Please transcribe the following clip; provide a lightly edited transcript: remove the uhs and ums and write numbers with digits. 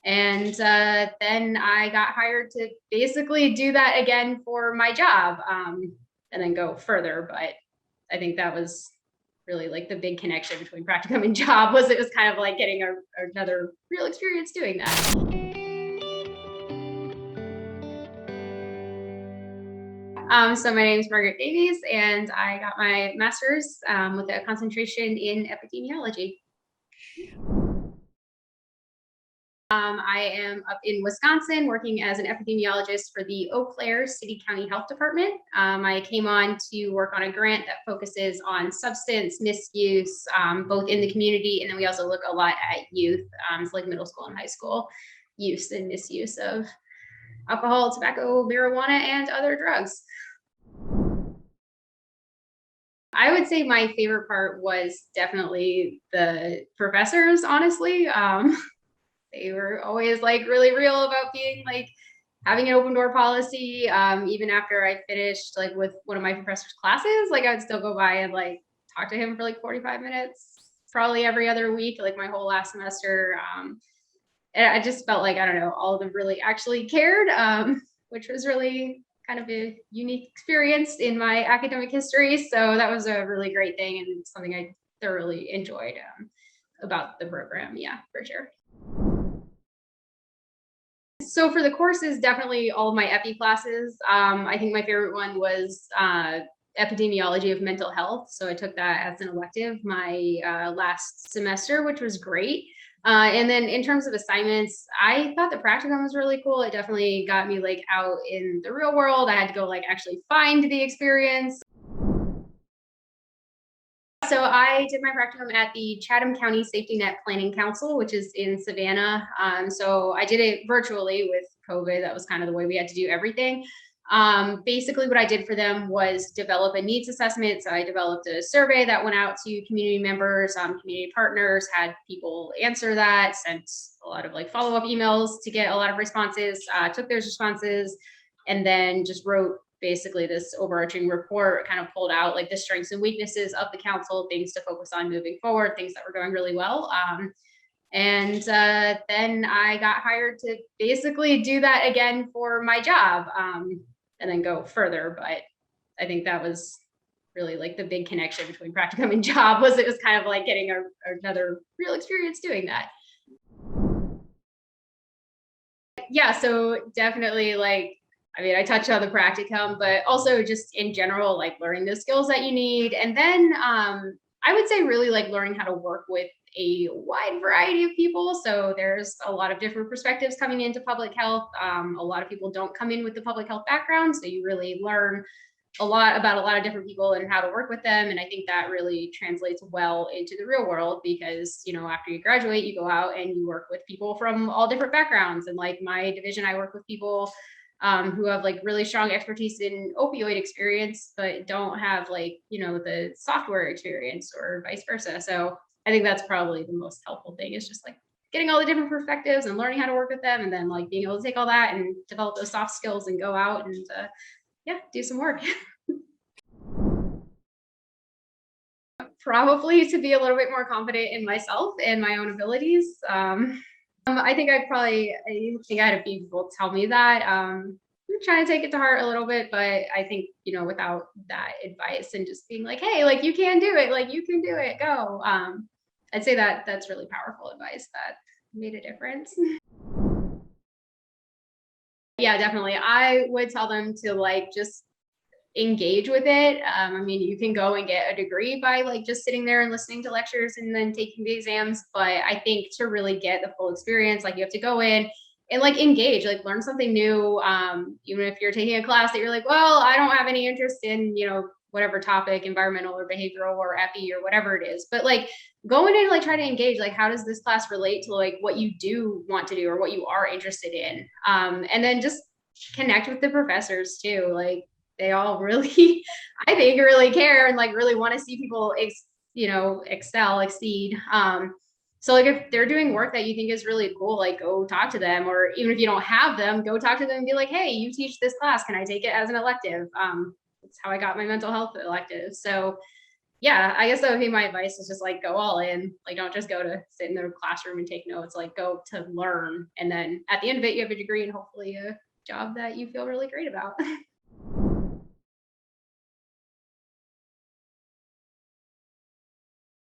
And then I got hired to basically do that again for my job, and then go further. But I think that was really like the big connection between practicum and job, was it was kind of like getting another real experience doing that. So my name is Margaret Davies, and I got my master's with a concentration in epidemiology. I am up in Wisconsin working as an epidemiologist for the Eau Claire City County Health Department. I came on to work on a grant that focuses on substance misuse, both in the community, and then we also look a lot at youth, so like middle school and high school use and misuse of alcohol, tobacco, marijuana, and other drugs. I would say my favorite part was definitely the professors, honestly. They were always like really real about being like having an open door policy. Even after I finished like with one of my professor's classes, like I would still go by and like talk to him for like 45 minutes, probably every other week, like my whole last semester. And I just felt like, I don't know, all of them really actually cared, which was really kind of a unique experience in my academic history. So that was a really great thing and something I thoroughly enjoyed about the program. Yeah, for sure. So for the courses, definitely all of my epi classes. I think my favorite one was epidemiology of mental health. So I took that as an elective my last semester, which was great. And then in terms of assignments, I thought the practicum was really cool. It definitely got me like out in the real world. I had to go like actually find the experience. So I did my practicum at the Chatham County Safety Net Planning Council, which is in Savannah. So I did it virtually with COVID. That was kind of the way we had to do everything. Basically, what I did for them was develop a needs assessment. So I developed a survey that went out to community members, community partners, had people answer that, sent a lot of like follow-up emails to get a lot of responses, took those responses, and then just wrote basically this overarching report, kind of pulled out like the strengths and weaknesses of the council, things to focus on moving forward, things that were going really well. And then I got hired to basically do that again for my job, and then go further. But I think that was really like the big connection between practicum and job, was it was kind of like getting another real experience doing that. Yeah, so definitely like, I mean, I touched on the practicum, but also just in general, like learning the skills that you need. And then I would say really like learning how to work with a wide variety of people. So there's a lot of different perspectives coming into public health. A lot of people don't come in with the public health background. So you really learn a lot about a lot of different people and how to work with them. And I think that really translates well into the real world because, you know, after you graduate, you go out and you work with people from all different backgrounds. And like my division, I work with people who have like really strong expertise in opioid experience, but don't have like, you know, the software experience or vice versa. So I think that's probably the most helpful thing, is just like getting all the different perspectives and learning how to work with them, and then like being able to take all that and develop those soft skills and go out and yeah, do some work. Probably to be a little bit more confident in myself and my own abilities. I think I think I had a few people tell me that. I'm trying to take it to heart a little bit, but I think, you know, without that advice and just being like, hey, like you can do it, like you can do it, go. I'd say that that's really powerful advice that made a difference. Yeah, definitely. I would tell them to like just engage with it. I mean, you can go and get a degree by like just sitting there and listening to lectures and then taking the exams. But I think to really get the full experience, like you have to go in and like engage, like learn something new. Even if you're taking a class that you're like, well, I don't have any interest in, you know, whatever topic, environmental or behavioral or epi or whatever it is. But like go in and like try to engage, like how does this class relate to like what you do want to do or what you are interested in? And then just connect with the professors too. Like they all really, I think, really care and like really want to see people, you know, excel, exceed. So like if they're doing work that you think is really cool, like go talk to them, or even if you don't have them, go talk to them and be like, hey, you teach this class, can I take it as an elective? That's how I got my mental health elective. So yeah, I guess that would be my advice is just like go all in. Like don't just go to sit in the classroom and take notes, like go to learn. And then at the end of it, you have a degree and hopefully a job that you feel really great about.